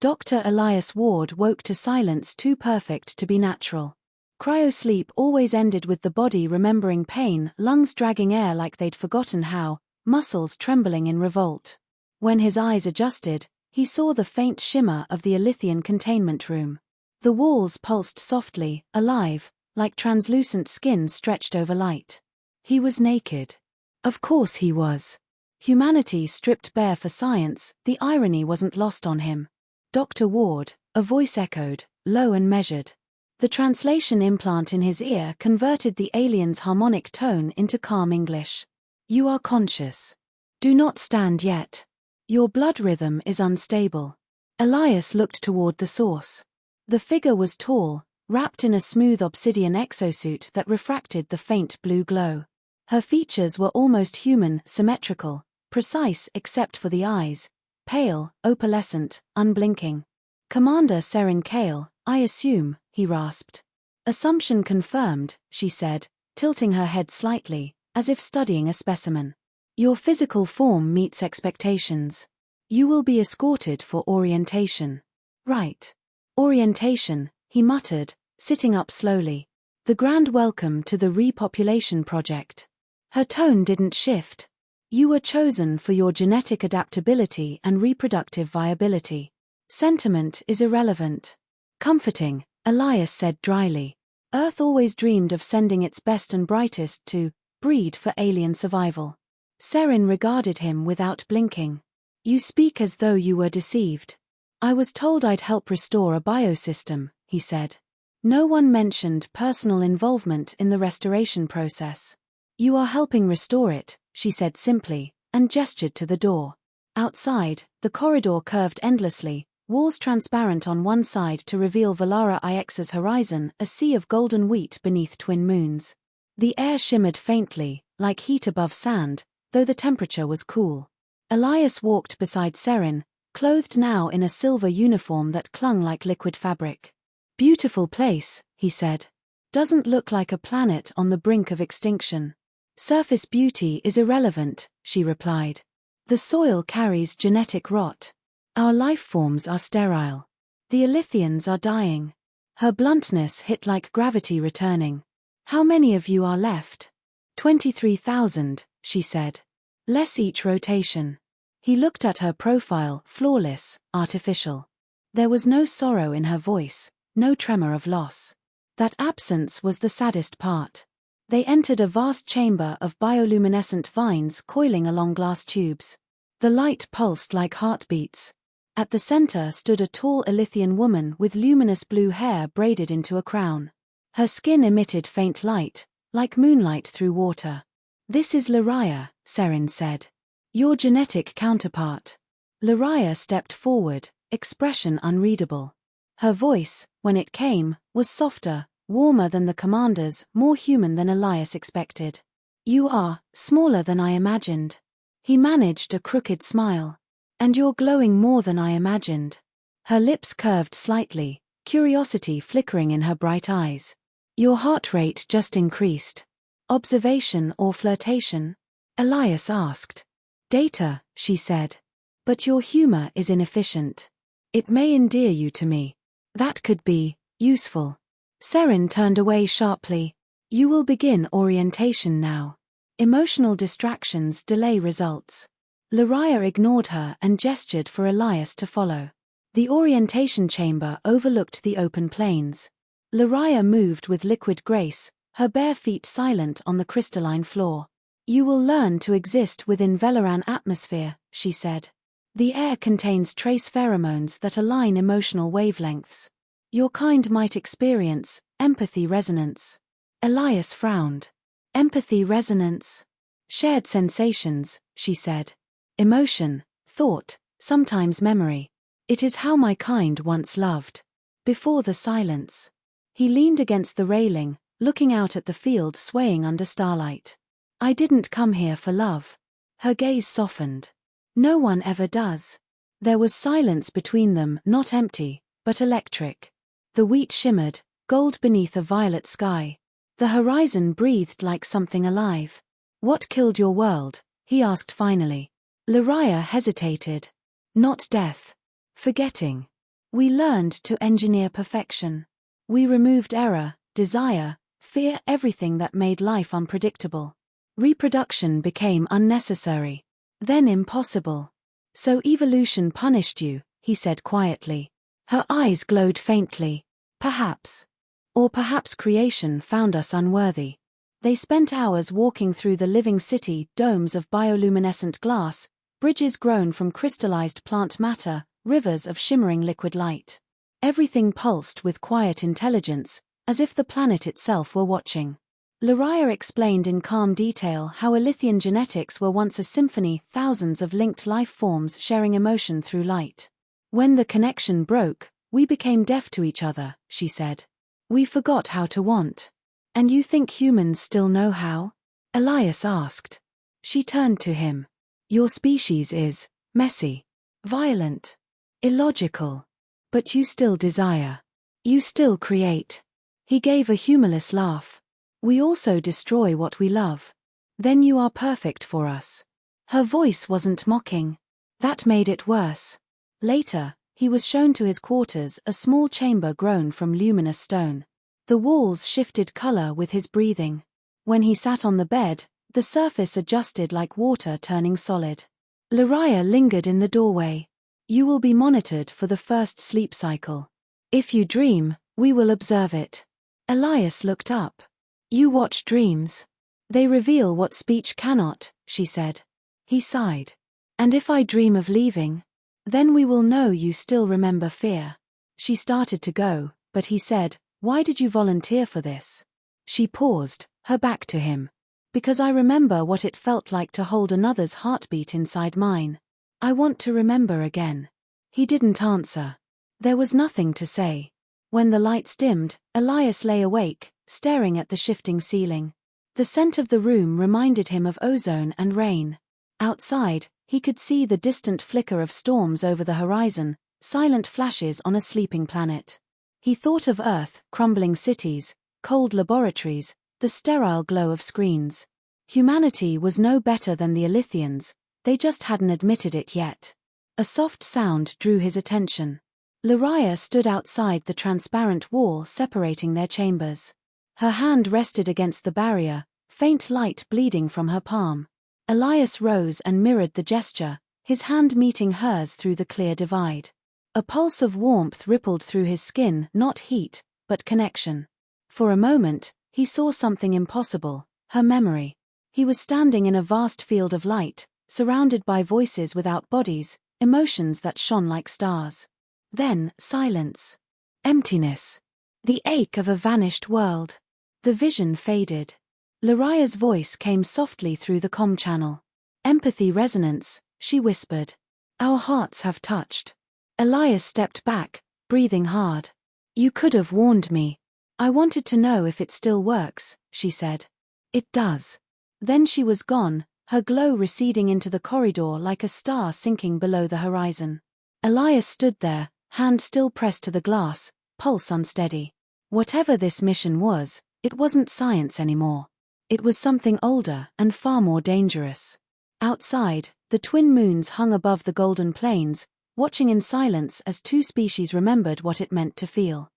Dr. Elias Ward woke to silence too perfect to be natural. Cryosleep always ended with the body remembering pain, lungs dragging air like they'd forgotten how, muscles trembling in revolt. When his eyes adjusted, he saw the faint shimmer of the Elythian containment room. The walls pulsed softly, alive, like translucent skin stretched over light. He was naked. Of course he was. Humanity stripped bare for science, the irony wasn't lost on him. Dr. Ward, a voice echoed, low and measured. The translation implant in his ear converted the alien's harmonic tone into calm English. You are conscious. Do not stand yet. Your blood rhythm is unstable. Elias looked toward the source. The figure was tall, wrapped in a smooth obsidian exosuit that refracted the faint blue glow. Her features were almost human, symmetrical, precise except for the eyes, pale, opalescent, unblinking. Commander Serin Kale, I assume, he rasped. Assumption confirmed, she said, tilting her head slightly, as if studying a specimen. Your physical form meets expectations. You will be escorted for orientation. Right. Orientation, he muttered, sitting up slowly. The grand welcome to the repopulation project. Her tone didn't shift. You were chosen for your genetic adaptability and reproductive viability. Sentiment is irrelevant. Comforting, Elias said dryly. Earth always dreamed of sending its best and brightest to breed for alien survival. Serin regarded him without blinking. You speak as though you were deceived. I was told I'd help restore a biosystem, he said. No one mentioned personal involvement in the restoration process. You are helping restore it, she said simply, and gestured to the door. Outside, the corridor curved endlessly, walls transparent on one side to reveal Valara IX's horizon, a sea of golden wheat beneath twin moons. The air shimmered faintly, like heat above sand, though the temperature was cool. Elias walked beside Serin, clothed now in a silver uniform that clung like liquid fabric. Beautiful place, he said. Doesn't look like a planet on the brink of extinction. Surface beauty is irrelevant, she replied. The soil carries genetic rot. Our life forms are sterile. The Elythians are dying. Her bluntness hit like gravity returning. How many of you are left? 23,000, she said. Less each rotation. He looked at her profile, flawless, artificial. There was no sorrow in her voice, no tremor of loss. That absence was the saddest part. They entered a vast chamber of bioluminescent vines coiling along glass tubes. The light pulsed like heartbeats. At the center stood a tall Elythian woman with luminous blue hair braided into a crown. Her skin emitted faint light, like moonlight through water. This is Lariah, Serin said. Your genetic counterpart. Lariah stepped forward, expression unreadable. Her voice, when it came, was softer, warmer than the commander's, more human than Elias expected. You are smaller than I imagined. He managed a crooked smile. And you're glowing more than I imagined. Her lips curved slightly, curiosity flickering in her bright eyes. Your heart rate just increased. Observation or flirtation? Elias asked. Data, she said. But your humor is inefficient. It may endear you to me. That could be useful. Serin turned away sharply. You will begin orientation now. Emotional distractions delay results. Lariah ignored her and gestured for Elias to follow. The orientation chamber overlooked the open plains. Lariah moved with liquid grace, her bare feet silent on the crystalline floor. You will learn to exist within Velaran atmosphere, she said. The air contains trace pheromones that align emotional wavelengths. Your kind might experience empathy resonance. Elias frowned. Empathy resonance? Shared sensations, she said. Emotion, thought, sometimes memory. It is how my kind once loved. Before the silence. He leaned against the railing, looking out at the field swaying under starlight. I didn't come here for love. Her gaze softened. No one ever does. There was silence between them, not empty, but electric. The wheat shimmered, gold beneath a violet sky. The horizon breathed like something alive. What killed your world? He asked finally. Lariah hesitated. Not death. Forgetting. We learned to engineer perfection. We removed error, desire, fear, everything that made life unpredictable. Reproduction became unnecessary. Then impossible. So evolution punished you, he said quietly. Her eyes glowed faintly. Perhaps. Or perhaps creation found us unworthy. They spent hours walking through the living city, domes of bioluminescent glass, bridges grown from crystallized plant matter, rivers of shimmering liquid light. Everything pulsed with quiet intelligence, as if the planet itself were watching. Lariah explained in calm detail how Elythian genetics were once a symphony, thousands of linked life forms sharing emotion through light. When the connection broke, we became deaf to each other, she said. We forgot how to want. And you think humans still know how? Elias asked. She turned to him. Your species is messy, violent, illogical. But you still desire. You still create. He gave a humorless laugh. We also destroy what we love. Then you are perfect for us. Her voice wasn't mocking. That made it worse. Later, he was shown to his quarters, a small chamber grown from luminous stone. The walls shifted color with his breathing. When he sat on the bed, the surface adjusted like water turning solid. Lariah lingered in the doorway. You will be monitored for the first sleep cycle. If you dream, we will observe it. Elias looked up. You watch dreams. They reveal what speech cannot, she said. He sighed. And if I dream of leaving? Then we will know you still remember fear. She started to go, but he said, Why did you volunteer for this? She paused, her back to him. Because I remember what it felt like to hold another's heartbeat inside mine. I want to remember again. He didn't answer. There was nothing to say. When the lights dimmed, Elias lay awake, staring at the shifting ceiling. The scent of the room reminded him of ozone and rain. Outside, he could see the distant flicker of storms over the horizon, silent flashes on a sleeping planet. He thought of Earth, crumbling cities, cold laboratories, the sterile glow of screens. Humanity was no better than the Elythians, they just hadn't admitted it yet. A soft sound drew his attention. Lariah stood outside the transparent wall separating their chambers. Her hand rested against the barrier, faint light bleeding from her palm. Elias rose and mirrored the gesture, his hand meeting hers through the clear divide. A pulse of warmth rippled through his skin, not heat, but connection. For a moment, he saw something impossible, her memory. He was standing in a vast field of light, surrounded by voices without bodies, emotions that shone like stars. Then, silence. Emptiness. The ache of a vanished world. The vision faded. Lariah's voice came softly through the comm channel. Empathy resonance, she whispered. Our hearts have touched. Elias stepped back, breathing hard. You could have warned me. I wanted to know if it still works, she said. It does. Then she was gone, her glow receding into the corridor like a star sinking below the horizon. Elias stood there, hand still pressed to the glass, pulse unsteady. Whatever this mission was, it wasn't science anymore. It was something older and far more dangerous. Outside, the twin moons hung above the golden plains, watching in silence as two species remembered what it meant to feel.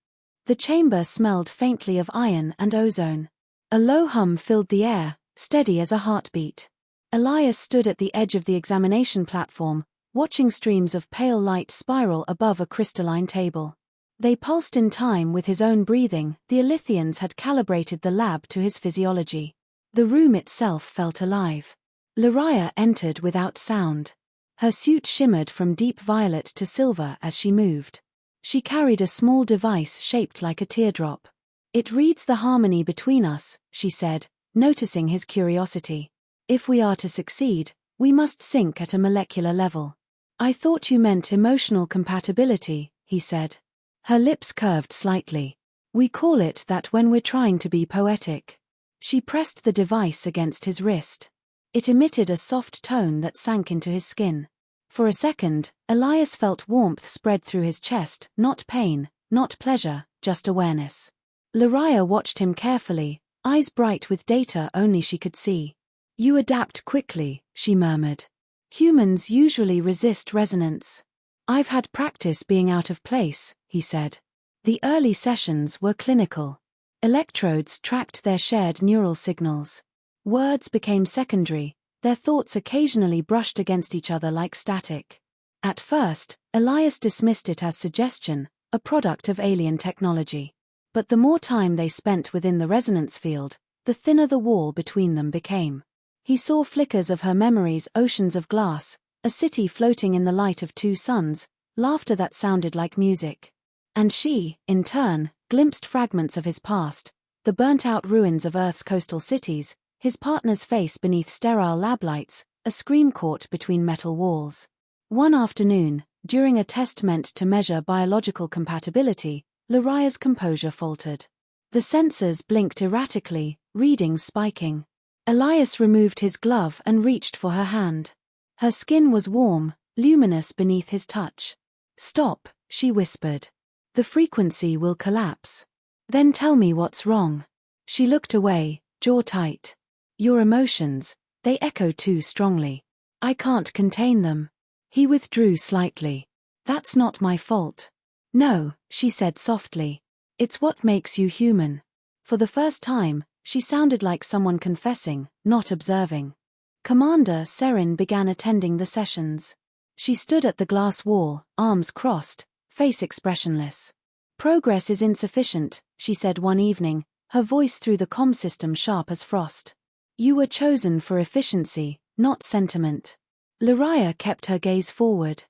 The chamber smelled faintly of iron and ozone. A low hum filled the air, steady as a heartbeat. Elias stood at the edge of the examination platform, watching streams of pale light spiral above a crystalline table. They pulsed in time with his own breathing. The Elythians had calibrated the lab to his physiology. The room itself felt alive. Lariah entered without sound. Her suit shimmered from deep violet to silver as she moved. She carried a small device shaped like a teardrop. It reads the harmony between us, she said, noticing his curiosity. If we are to succeed, we must sync at a molecular level. I thought you meant emotional compatibility, he said. Her lips curved slightly. We call it that when we're trying to be poetic. She pressed the device against his wrist. It emitted a soft tone that sank into his skin. For a second, Elias felt warmth spread through his chest, not pain, not pleasure, just awareness. Lariah watched him carefully, eyes bright with data only she could see. You adapt quickly, she murmured. Humans usually resist resonance. I've had practice being out of place, he said. The early sessions were clinical. Electrodes tracked their shared neural signals. Words became secondary, their thoughts occasionally brushed against each other like static. At first, Elias dismissed it as suggestion, a product of alien technology. But the more time they spent within the resonance field, the thinner the wall between them became. He saw flickers of her memories, oceans of glass, a city floating in the light of two suns, laughter that sounded like music. And she, in turn, glimpsed fragments of his past, the burnt-out ruins of Earth's coastal cities, his partner's face beneath sterile lab lights, a scream caught between metal walls. One afternoon, during a test meant to measure biological compatibility, Laria's composure faltered. The sensors blinked erratically, readings spiking. Elias removed his glove and reached for her hand. Her skin was warm, luminous beneath his touch. "Stop," she whispered. "The frequency will collapse. Then tell me what's wrong." She looked away, jaw tight. "Your emotions, they echo too strongly. I can't contain them." He withdrew slightly. "That's not my fault." "No," she said softly. "It's what makes you human." For the first time, she sounded like someone confessing, not observing. Commander Serin began attending the sessions. She stood at the glass wall, arms crossed, face expressionless. "Progress is insufficient," she said one evening, her voice through the comm system sharp as frost. "You were chosen for efficiency, not sentiment." Laria kept her gaze forward.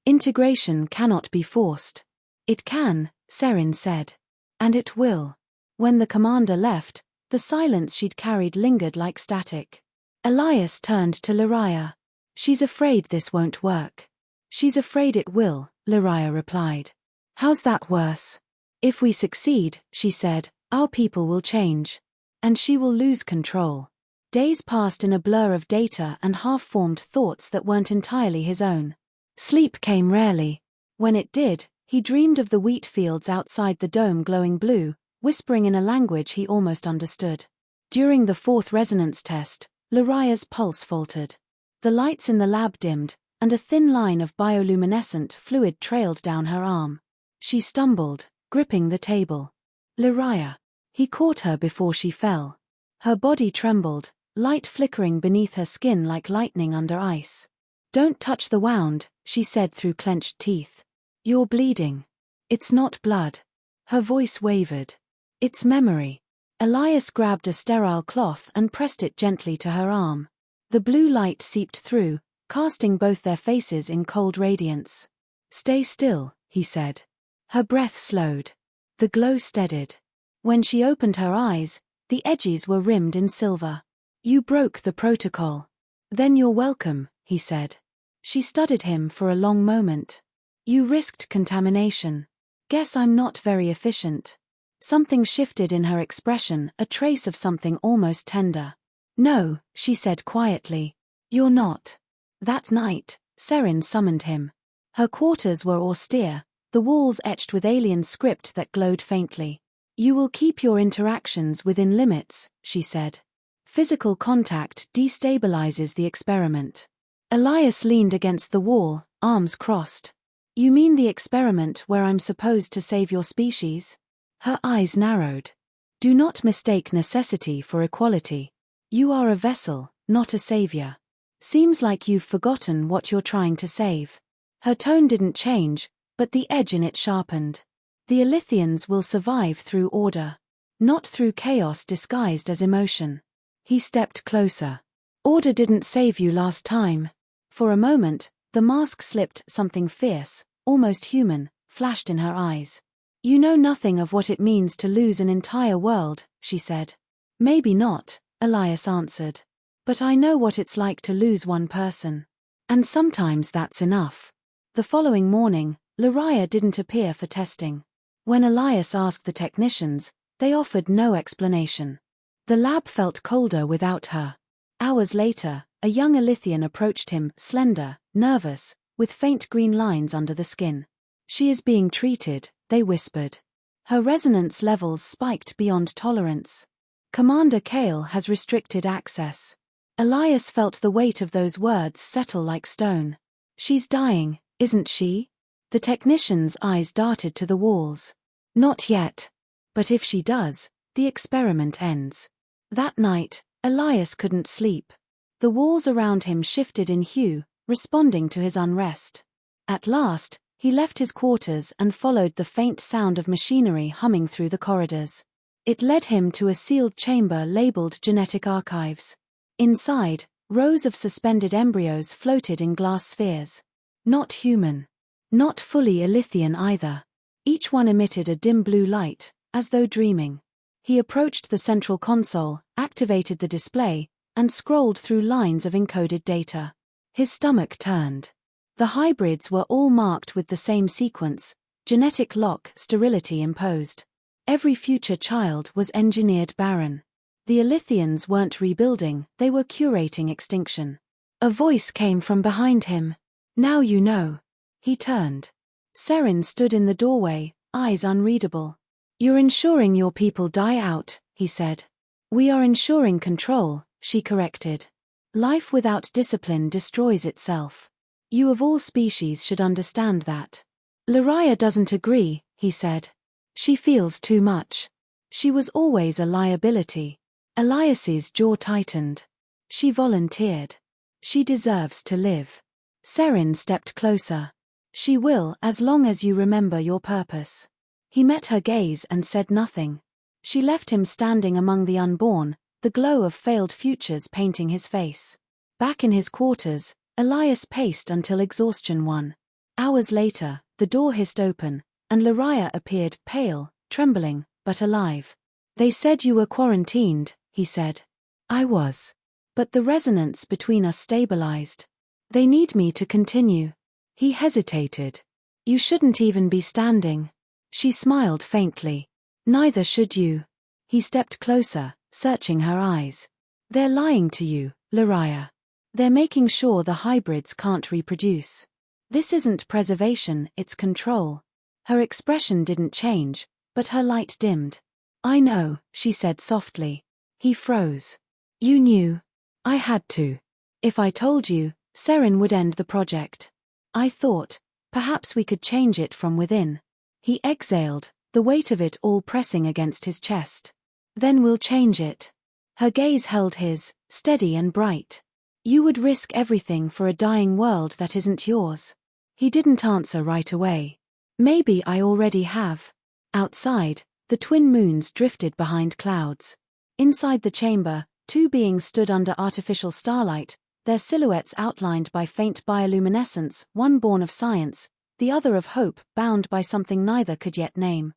"Integration cannot be forced." "It can," Serin said. "And it will." When the commander left, the silence she'd carried lingered like static. Elias turned to Laria. "She's afraid this won't work." "She's afraid it will," Laria replied. "How's that worse?" "If we succeed," she said, "our people will change. And she will lose control." Days passed in a blur of data and half-formed thoughts that weren't entirely his own. Sleep came rarely. When it did, he dreamed of the wheat fields outside the dome glowing blue, whispering in a language he almost understood. During the fourth resonance test, Laria's pulse faltered. The lights in the lab dimmed, and a thin line of bioluminescent fluid trailed down her arm. She stumbled, gripping the table. "Laria." He caught her before she fell. Her body trembled, light flickering beneath her skin like lightning under ice. "Don't touch the wound," she said through clenched teeth. "You're bleeding." "It's not blood." Her voice wavered. "It's memory." Elias grabbed a sterile cloth and pressed it gently to her arm. The blue light seeped through, casting both their faces in cold radiance. "Stay still," he said. Her breath slowed. The glow steadied. When she opened her eyes, the edges were rimmed in silver. "You broke the protocol." "Then you're welcome," he said. She studied him for a long moment. "You risked contamination. Guess I'm not very efficient." Something shifted in her expression, a trace of something almost tender. "No," she said quietly. "You're not." That night, Serin summoned him. Her quarters were austere, the walls etched with alien script that glowed faintly. "You will keep your interactions within limits," she said. "Physical contact destabilizes the experiment." Elias leaned against the wall, arms crossed. "You mean the experiment where I'm supposed to save your species?" Her eyes narrowed. "Do not mistake necessity for equality. You are a vessel, not a savior. Seems like you've forgotten what you're trying to save." Her tone didn't change, but the edge in it sharpened. "The Elythians will survive through order, not through chaos disguised as emotion." He stepped closer. "Order didn't save you last time." For a moment, the mask slipped, something fierce, almost human, flashed in her eyes. "You know nothing of what it means to lose an entire world," she said. "Maybe not," Elias answered. "But I know what it's like to lose one person. And sometimes that's enough." The following morning, Laria didn't appear for testing. When Elias asked the technicians, they offered no explanation. The lab felt colder without her. Hours later, a young Elythian approached him, slender, nervous, with faint green lines under the skin. "She is being treated," they whispered. "Her resonance levels spiked beyond tolerance. Commander Kale has restricted access." Elias felt the weight of those words settle like stone. "She's dying, isn't she?" The technician's eyes darted to the walls. Not yet. But if she does, the experiment ends. That night, Elias couldn't sleep. The walls around him shifted in hue, responding to his unrest. At last, he left his quarters and followed the faint sound of machinery humming through the corridors. It led him to a sealed chamber labeled Genetic Archives. Inside, rows of suspended embryos floated in glass spheres. Not human. Not fully Elythian either. Each one emitted a dim blue light, as though dreaming. He approached the central console, activated the display, and scrolled through lines of encoded data. His stomach turned. The hybrids were all marked with the same sequence: genetic lock, sterility imposed. Every future child was engineered barren. The Elythians weren't rebuilding, they were curating extinction. A voice came from behind him. Now you know. He turned. Seren stood in the doorway, eyes unreadable. You're ensuring your people die out, he said. We are ensuring control, she corrected. Life without discipline destroys itself. You of all species should understand that. Lariah doesn't agree, he said. She feels too much. She was always a liability. Elias's jaw tightened. She volunteered. She deserves to live. Seren stepped closer. She will, as long as you remember your purpose. He met her gaze and said nothing. She left him standing among the unborn, the glow of failed futures painting his face. Back in his quarters, Elias paced until exhaustion won. Hours later, the door hissed open, and Lariah appeared, pale, trembling, but alive. They said you were quarantined, he said. I was. But the resonance between us stabilized. They need me to continue. He hesitated. You shouldn't even be standing. She smiled faintly. Neither should you. He stepped closer, searching her eyes. They're lying to you, Lariah. They're making sure the hybrids can't reproduce. This isn't preservation, it's control. Her expression didn't change, but her light dimmed. I know, she said softly. He froze. You knew. I had to. If I told you, Seren would end the project. I thought, perhaps we could change it from within. He exhaled, the weight of it all pressing against his chest. Then we'll change it. Her gaze held his, steady and bright. You would risk everything for a dying world that isn't yours. He didn't answer right away. Maybe I already have. Outside, the twin moons drifted behind clouds. Inside the chamber, two beings stood under artificial starlight, their silhouettes outlined by faint bioluminescence, one born of science, the other of hope, bound by something neither could yet name.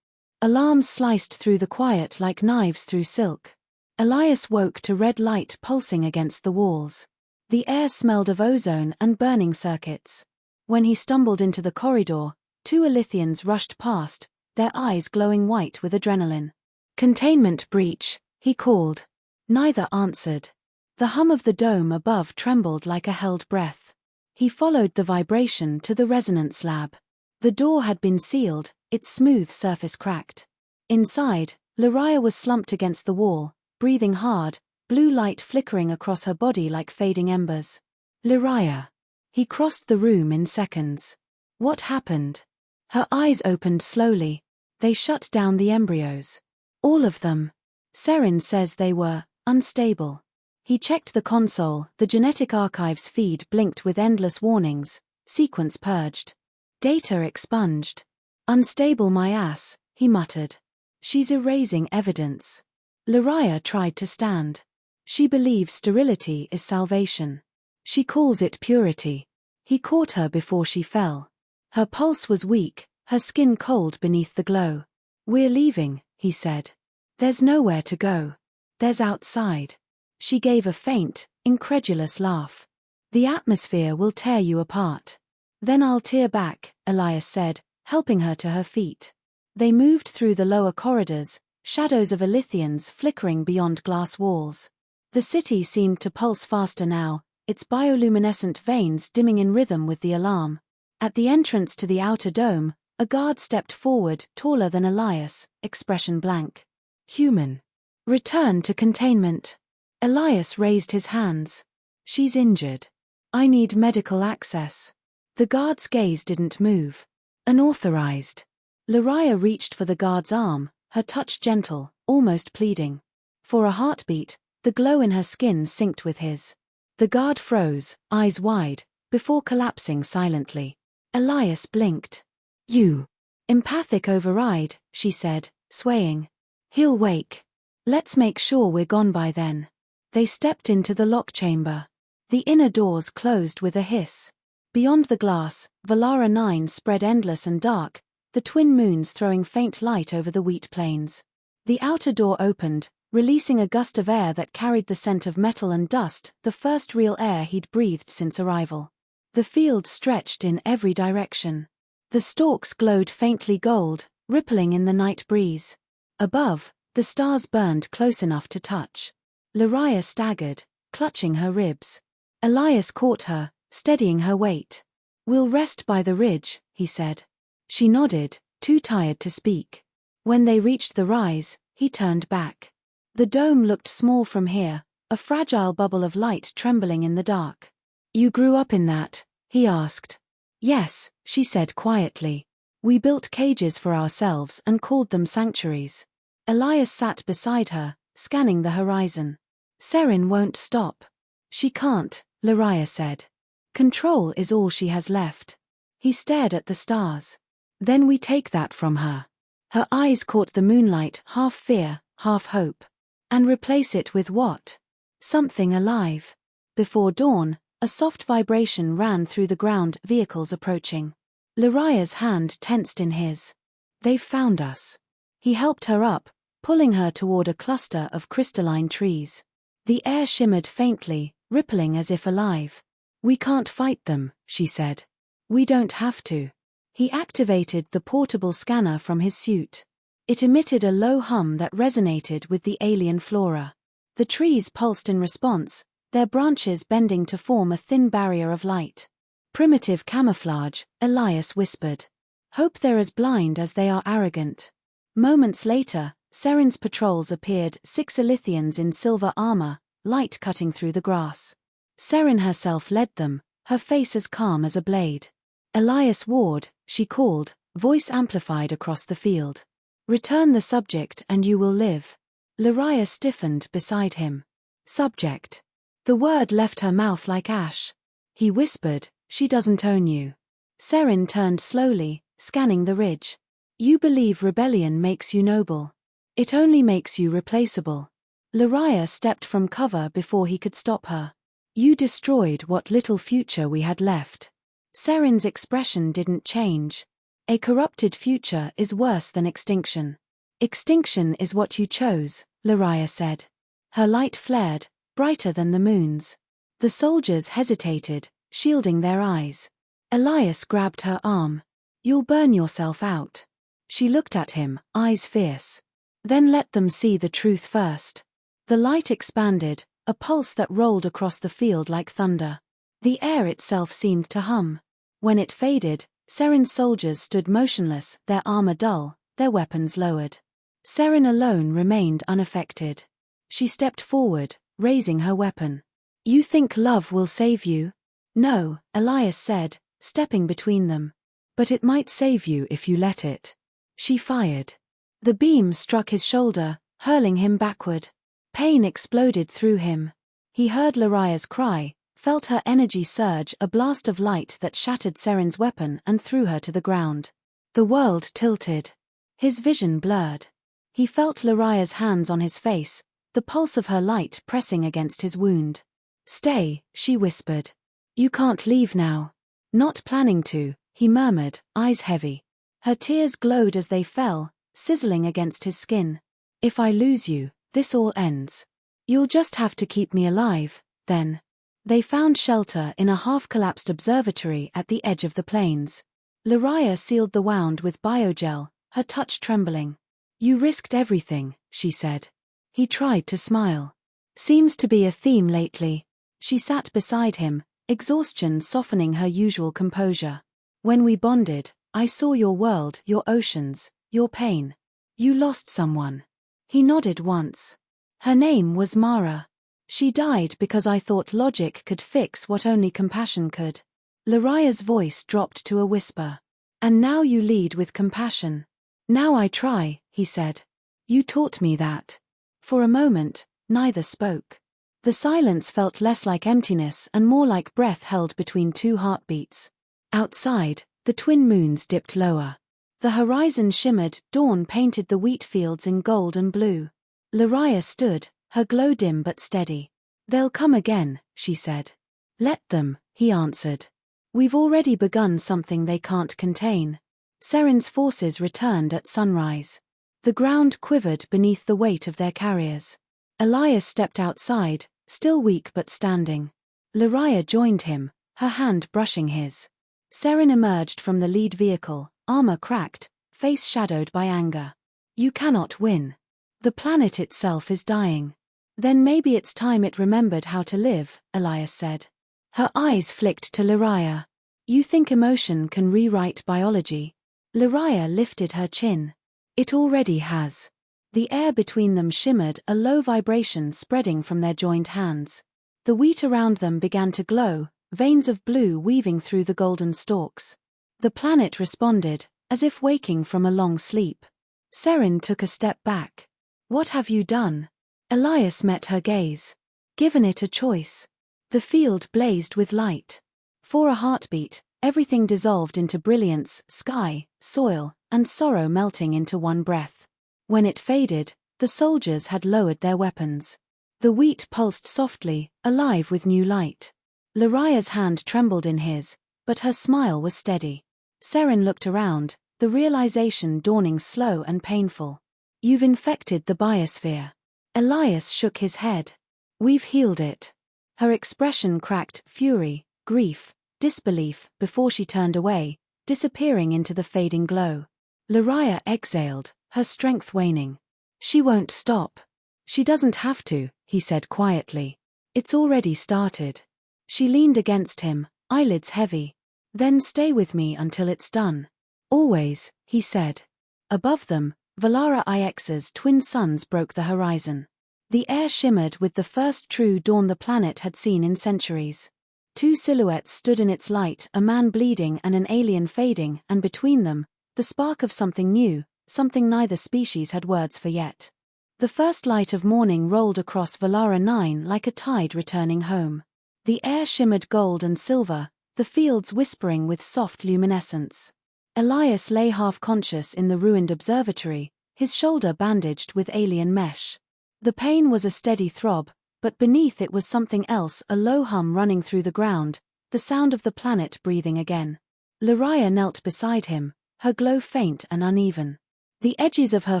Alarms sliced through the quiet like knives through silk. Elias woke to red light pulsing against the walls. The air smelled of ozone and burning circuits. When he stumbled into the corridor, two Elythians rushed past, their eyes glowing white with adrenaline. Containment breach, he called. Neither answered. The hum of the dome above trembled like a held breath. He followed the vibration to the resonance lab. The door had been sealed, its smooth surface cracked. Inside, Lariah was slumped against the wall, breathing hard, blue light flickering across her body like fading embers. Lariah. He crossed the room in seconds. What happened? Her eyes opened slowly. They shut down the embryos. All of them. Seren says they were unstable. He checked the console, the genetic archives feed blinked with endless warnings, sequence purged. Data expunged. Unstable my ass, he muttered. She's erasing evidence. Lariah tried to stand. She believes sterility is salvation. She calls it purity. He caught her before she fell. Her pulse was weak, her skin cold beneath the glow. We're leaving, he said. There's nowhere to go. There's outside. She gave a faint, incredulous laugh. The atmosphere will tear you apart. Then I'll tear back, Elias said, helping her to her feet. They moved through the lower corridors, shadows of Elythians flickering beyond glass walls. The city seemed to pulse faster now, its bioluminescent veins dimming in rhythm with the alarm. At the entrance to the outer dome, a guard stepped forward, taller than Elias, expression blank. Human. Return to containment. Elias raised his hands. She's injured. I need medical access. The guard's gaze didn't move. Unauthorized. Lariah reached for the guard's arm, her touch gentle, almost pleading. For a heartbeat, the glow in her skin synced with his. The guard froze, eyes wide, before collapsing silently. Elias blinked. You. Empathic override, she said, swaying. He'll wake. Let's make sure we're gone by then. They stepped into the lock chamber. The inner doors closed with a hiss. Beyond the glass, Valara 9 spread endless and dark, the twin moons throwing faint light over the wheat plains. The outer door opened, releasing a gust of air that carried the scent of metal and dust, the first real air he'd breathed since arrival. The field stretched in every direction. The stalks glowed faintly gold, rippling in the night breeze. Above, the stars burned close enough to touch. Lariah staggered, clutching her ribs. Elias caught her, steadying her weight. We'll rest by the ridge, he said. She nodded, too tired to speak. When they reached the rise, he turned back. The dome looked small from here, a fragile bubble of light trembling in the dark. You grew up in that? He asked. Yes, she said quietly. We built cages for ourselves and called them sanctuaries. Elias sat beside her, scanning the horizon. Seren won't stop. She can't, Lariah said. Control is all she has left. He stared at the stars. Then we take that from her. Her eyes caught the moonlight, half fear, half hope. And replace it with what? Something alive. Before dawn, a soft vibration ran through the ground, vehicles approaching. Lariah's hand tensed in his. They've found us. He helped her up, pulling her toward a cluster of crystalline trees. The air shimmered faintly, rippling as if alive. We can't fight them, she said. We don't have to. He activated the portable scanner from his suit. It emitted a low hum that resonated with the alien flora. The trees pulsed in response, their branches bending to form a thin barrier of light. Primitive camouflage, Elias whispered. Hope they're as blind as they are arrogant. Moments later, Seren's patrols appeared, 6 Elythians in silver armor, light cutting through the grass. Seren herself led them, her face as calm as a blade. Elias Ward, she called, voice amplified across the field. Return the subject and you will live. Lariah stiffened beside him. Subject. The word left her mouth like ash. He whispered, she doesn't own you. Seren turned slowly, scanning the ridge. You believe rebellion makes you noble. It only makes you replaceable. Lariah stepped from cover before he could stop her. You destroyed what little future we had left. Seren's expression didn't change. A corrupted future is worse than extinction. Extinction is what you chose, Lariah said. Her light flared, brighter than the moon's. The soldiers hesitated, shielding their eyes. Elias grabbed her arm. You'll burn yourself out. She looked at him, eyes fierce. Then let them see the truth first. The light expanded, a pulse that rolled across the field like thunder. The air itself seemed to hum. When it faded, Seren's soldiers stood motionless, their armor dull, their weapons lowered. Seren alone remained unaffected. She stepped forward, raising her weapon. You think love will save you? No, Elias said, stepping between them. But it might save you if you let it. She fired. The beam struck his shoulder, hurling him backward. Pain exploded through him. He heard Lariah's cry, felt her energy surge, a blast of light that shattered Seren's weapon and threw her to the ground. The world tilted. His vision blurred. He felt Lariah's hands on his face, the pulse of her light pressing against his wound. Stay, she whispered. You can't leave now. Not planning to, he murmured, eyes heavy. Her tears glowed as they fell, sizzling against his skin. If I lose you, this all ends. You'll just have to keep me alive, then. They found shelter in a half-collapsed observatory at the edge of the plains. Lariah sealed the wound with biogel, her touch trembling. You risked everything, she said. He tried to smile. Seems to be a theme lately. She sat beside him, exhaustion softening her usual composure. When we bonded, I saw your world, your oceans, your pain. You lost someone. He nodded once. Her name was Mara. She died because I thought logic could fix what only compassion could. Lariah's voice dropped to a whisper. And now you lead with compassion. Now I try, he said. You taught me that. For a moment, neither spoke. The silence felt less like emptiness and more like breath held between two heartbeats. Outside, the twin moons dipped lower. The horizon shimmered, dawn painted the wheat fields in gold and blue. Lariah stood, her glow dim but steady. They'll come again, she said. Let them, he answered. We've already begun something they can't contain. Seren's forces returned at sunrise. The ground quivered beneath the weight of their carriers. Elias stepped outside, still weak but standing. Lariah joined him, her hand brushing his. Seren emerged from the lead vehicle, armor cracked, face shadowed by anger. You cannot win. The planet itself is dying. Then maybe it's time it remembered how to live, Elias said. Her eyes flicked to Lariah. You think emotion can rewrite biology? Lariah lifted her chin. It already has. The air between them shimmered, a low vibration spreading from their joined hands. The wheat around them began to glow, veins of blue weaving through the golden stalks. The planet responded, as if waking from a long sleep. Seren took a step back. What have you done? Elias met her gaze. Given it a choice. The field blazed with light. For a heartbeat, everything dissolved into brilliance, sky, soil, and sorrow melting into one breath. When it faded, the soldiers had lowered their weapons. The wheat pulsed softly, alive with new light. Lariah's hand trembled in his, but her smile was steady. Seren looked around, the realization dawning slow and painful. You've infected the biosphere. Elias shook his head. We've healed it. Her expression cracked, fury, grief, disbelief, before she turned away, disappearing into the fading glow. Lariah exhaled, her strength waning. She won't stop. She doesn't have to, he said quietly. It's already started. She leaned against him, eyelids heavy. Then stay with me until it's done. Always, he said. Above them, Valara IX's twin suns broke the horizon. The air shimmered with the first true dawn the planet had seen in centuries. Two silhouettes stood in its light, a man bleeding and an alien fading, and between them, the spark of something new, something neither species had words for yet. The first light of morning rolled across Valara 9 like a tide returning home. The air shimmered gold and silver, the fields whispering with soft luminescence. Elias lay half-conscious in the ruined observatory, his shoulder bandaged with alien mesh. The pain was a steady throb, but beneath it was something else, a low hum running through the ground, the sound of the planet breathing again. Lariah knelt beside him, her glow faint and uneven. The edges of her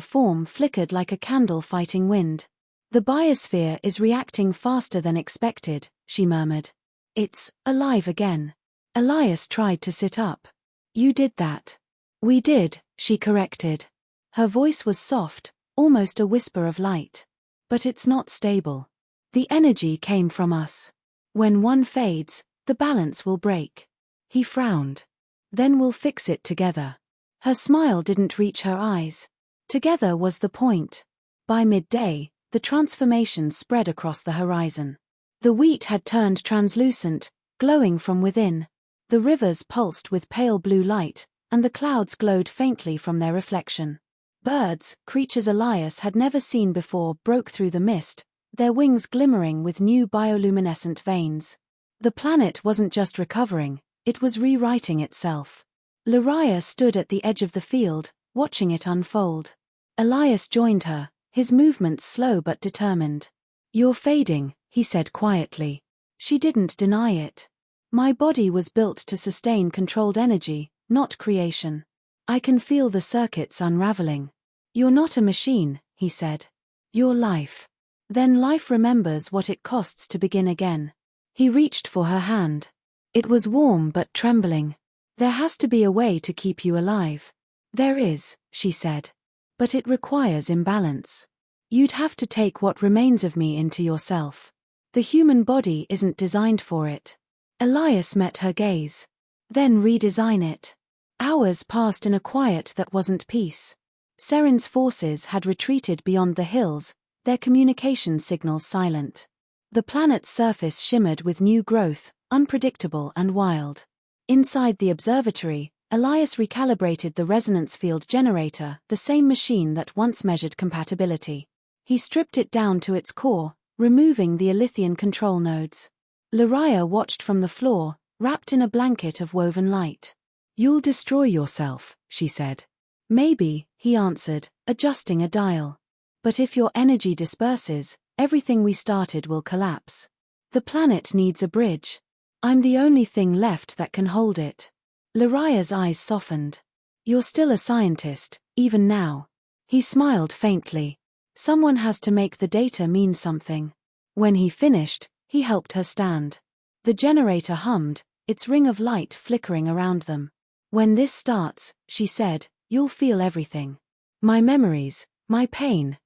form flickered like a candle fighting wind. The biosphere is reacting faster than expected, she murmured. It's alive again. Elias tried to sit up. You did that. We did, she corrected. Her voice was soft, almost a whisper of light. But it's not stable. The energy came from us. When one fades, the balance will break. He frowned. Then we'll fix it together. Her smile didn't reach her eyes. Together was the point. By midday, the transformation spread across the horizon. The wheat had turned translucent, glowing from within. The rivers pulsed with pale blue light, and the clouds glowed faintly from their reflection. Birds, creatures Elias had never seen before, broke through the mist, their wings glimmering with new bioluminescent veins. The planet wasn't just recovering, it was rewriting itself. Lariah stood at the edge of the field, watching it unfold. Elias joined her, his movements slow but determined. You're fading, he said quietly. She didn't deny it. My body was built to sustain controlled energy, not creation. I can feel the circuits unraveling. You're not a machine, he said. You're life. Then life remembers what it costs to begin again. He reached for her hand. It was warm but trembling. There has to be a way to keep you alive. There is, she said. But it requires imbalance. You'd have to take what remains of me into yourself. The human body isn't designed for it. Elias met her gaze. Then redesign it. Hours passed in a quiet that wasn't peace. Seren's forces had retreated beyond the hills, their communication signals silent. The planet's surface shimmered with new growth, unpredictable and wild. Inside the observatory, Elias recalibrated the resonance field generator, the same machine that once measured compatibility. He stripped it down to its core, removing the Alithian control nodes. Lariah watched from the floor, wrapped in a blanket of woven light. "You'll destroy yourself," she said. "Maybe," he answered, adjusting a dial. "But if your energy disperses, everything we started will collapse. The planet needs a bridge. I'm the only thing left that can hold it." Lariah's eyes softened. "You're still a scientist, even now." He smiled faintly. "Someone has to make the data mean something." When he finished, he helped her stand. The generator hummed, its ring of light flickering around them. "When this starts," she said, "you'll feel everything. My memories, my pain,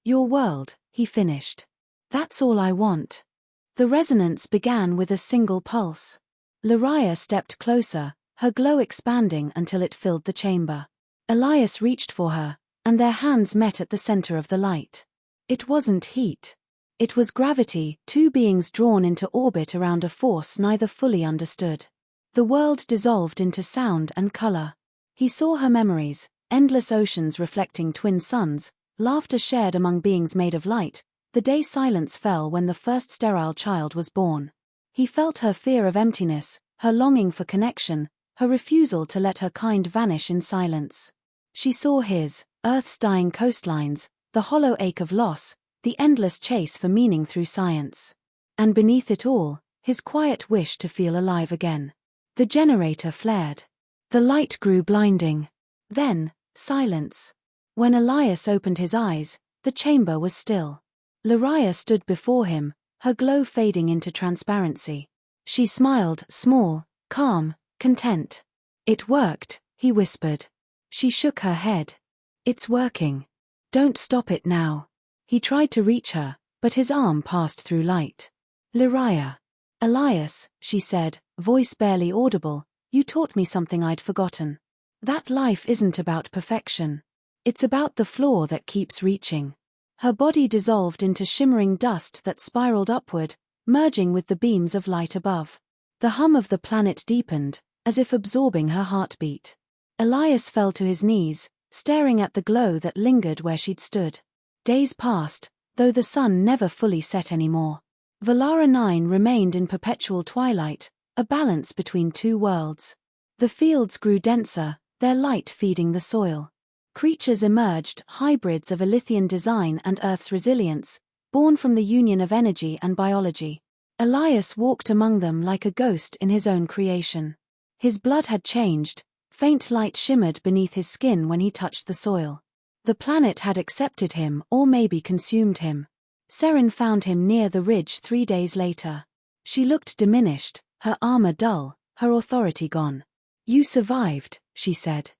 your world," he finished. "That's all I want." The resonance began with a single pulse. Lariah stepped closer, her glow expanding until it filled the chamber. Elias reached for her, and their hands met at the center of the light. It wasn't heat. It was gravity, two beings drawn into orbit around a force neither fully understood. The world dissolved into sound and color. He saw her memories, endless oceans reflecting twin suns, laughter shared among beings made of light, the day silence fell when the first sterile child was born. He felt her fear of emptiness, her longing for connection, her refusal to let her kind vanish in silence. She saw his, Earth's dying coastlines, the hollow ache of loss, the endless chase for meaning through science. And beneath it all, his quiet wish to feel alive again. The generator flared. The light grew blinding. Then, silence. When Elias opened his eyes, the chamber was still. Lariah stood before him, her glow fading into transparency. She smiled, small, calm, content. "It worked," he whispered. She shook her head. "It's working. Don't stop it now." He tried to reach her, but his arm passed through light. "Lariah." "Elias," she said, voice barely audible, "you taught me something I'd forgotten. That life isn't about perfection. It's about the flaw that keeps reaching." Her body dissolved into shimmering dust that spiraled upward, merging with the beams of light above. The hum of the planet deepened, as if absorbing her heartbeat. Elias fell to his knees, staring at the glow that lingered where she'd stood. Days passed, though the sun never fully set anymore. Valara 9 remained in perpetual twilight, a balance between two worlds. The fields grew denser, their light feeding the soil. Creatures emerged, hybrids of Alithian design and Earth's resilience, born from the union of energy and biology. Elias walked among them like a ghost in his own creation. His blood had changed, faint light shimmered beneath his skin when he touched the soil. The planet had accepted him or maybe consumed him. Seren found him near the ridge 3 days later. She looked diminished, her armor dull, her authority gone. "You survived," she said.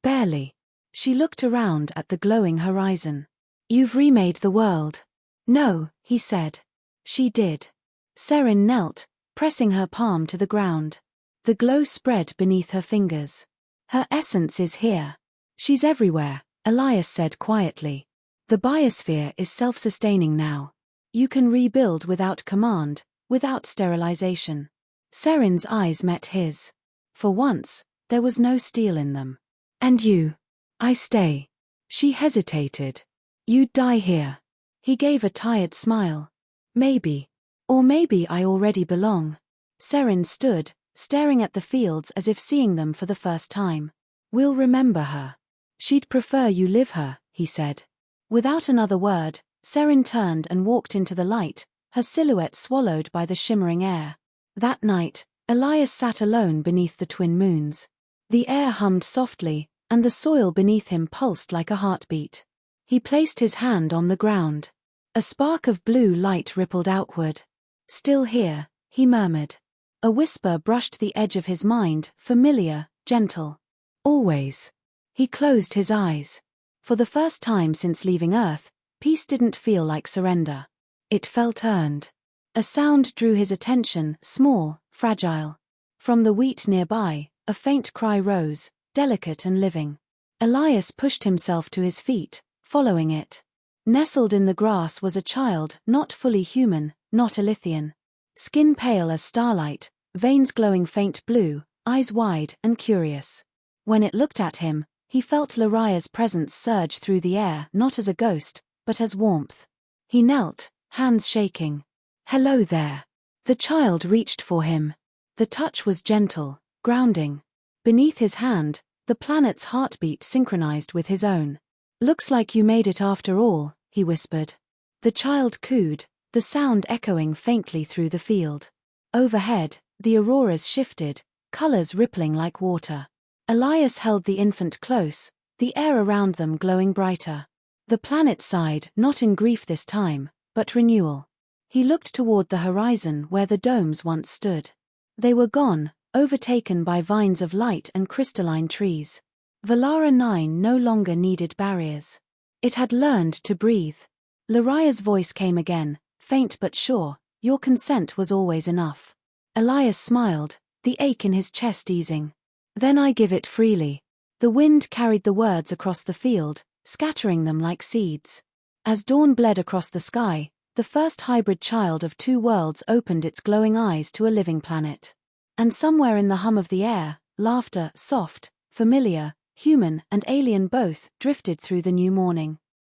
"Barely." She looked around at the glowing horizon. "You've remade the world." "No," he said. She did. Seren knelt, pressing her palm to the ground. The glow spread beneath her fingers. "Her essence is here. She's everywhere," Elias said quietly. "The biosphere is self-sustaining now. You can rebuild without command, without sterilization." Seren's eyes met his. For once, there was no steel in them. "And you?" "I stay." She hesitated. "You'd die here." He gave a tired smile. "Maybe. Or maybe I already belong." Seren stood, staring at the fields as if seeing them for the first time. "We'll remember her. She'd prefer you live her," he said. Without another word, Seren turned and walked into the light, her silhouette swallowed by the shimmering air. That night, Elias sat alone beneath the twin moons. The air hummed softly, and the soil beneath him pulsed like a heartbeat. He placed his hand on the ground. A spark of blue light rippled outward. "Still here," he murmured. A whisper brushed the edge of his mind, familiar, gentle. "Always." He closed his eyes. For the first time since leaving Earth, peace didn't feel like surrender. It felt earned. A sound drew his attention, small, fragile. From the wheat nearby, a faint cry rose, delicate and living. Elias pushed himself to his feet, following it. Nestled in the grass was a child, not fully human, not Alithian. Skin pale as starlight, veins glowing faint blue, eyes wide and curious. When it looked at him, he felt Laria's presence surge through the air, not as a ghost, but as warmth. He knelt, hands shaking. "Hello there." The child reached for him. The touch was gentle, grounding. Beneath his hand, the planet's heartbeat synchronized with his own. "Looks like you made it after all," he whispered. The child cooed, the sound echoing faintly through the field. Overhead, the auroras shifted, colors rippling like water. Elias held the infant close, the air around them glowing brighter. The planet sighed, not in grief this time, but renewal. He looked toward the horizon where the domes once stood. They were gone, overtaken by vines of light and crystalline trees. Valara 9 no longer needed barriers. It had learned to breathe. Laria's voice came again, faint but sure, "Your consent was always enough." Elias smiled, the ache in his chest easing. "Then I give it freely." The wind carried the words across the field, scattering them like seeds. As dawn bled across the sky, the first hybrid child of two worlds opened its glowing eyes to a living planet. And somewhere in the hum of the air, laughter, soft, familiar, human and alien both, drifted through the new morning.